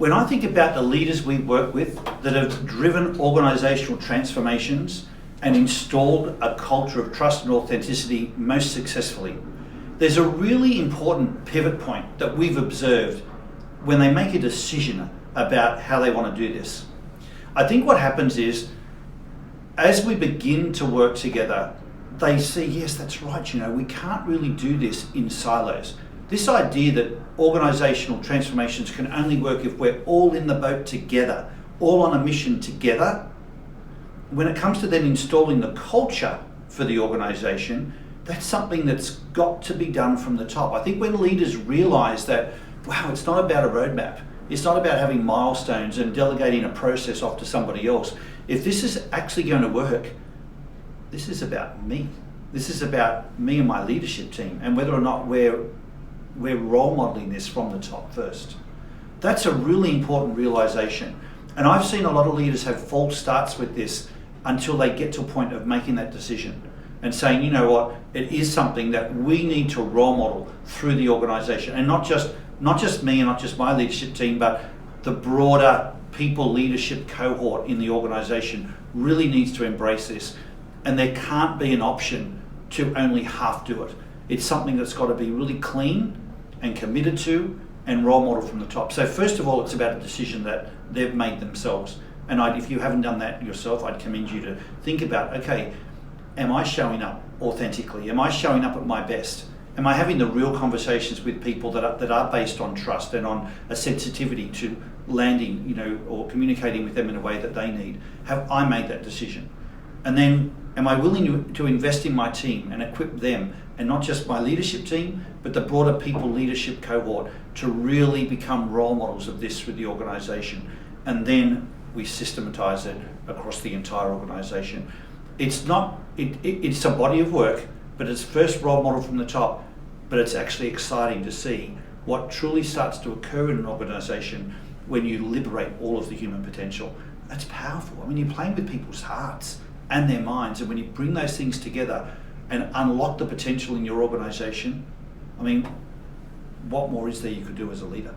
When I think about the leaders we work with that have driven organisational transformations and installed a culture of trust and authenticity most successfully, there's a really important pivot point that we've observed when they make a decision about how they want to do this. I think what happens is, as we begin to work together, they see, yes, that's right, we can't really do this in silos. This idea that organisational transformations can only work if we're all in the boat together, all on a mission together. When it comes to then installing the culture for the organisation, that's something that's got to be done from the top. I think when leaders realise that, wow, it's not about a roadmap, it's not about having milestones and delegating a process off to somebody else. If this is actually going to work, this is about me. This is about me and my leadership team, and whether or not we're role modelling this from the top first. That's a really important realisation. And I've seen a lot of leaders have false starts with this until they get to a point of making that decision and saying, you know what, it is something that we need to role model through the organisation, and not just me and not just my leadership team, but the broader people leadership cohort in the organisation really needs to embrace this. And there can't be an option to only half do it. It's something that's got to be really clean and committed to and role model from the top. So first of all, it's about a decision that they've made themselves. And if you haven't done that yourself, I'd commend you to think about, okay, am I showing up authentically? Am I showing up at my best? Am I having the real conversations with people that are based on trust and on a sensitivity to landing, or communicating with them in a way that they need? Have I made that decision? And then, am I willing to invest in my team and equip them, and not just my leadership team, but the broader people leadership cohort, to really become role models of this with the organisation? And then we systematise it across the entire organisation. It's a body of work, but it's first role model from the top. But it's actually exciting to see what truly starts to occur in an organisation when you liberate all of the human potential. That's powerful. I mean, you're playing with people's hearts and their minds, and when you bring those things together and unlock the potential in your organisation, I mean, what more is there you could do as a leader?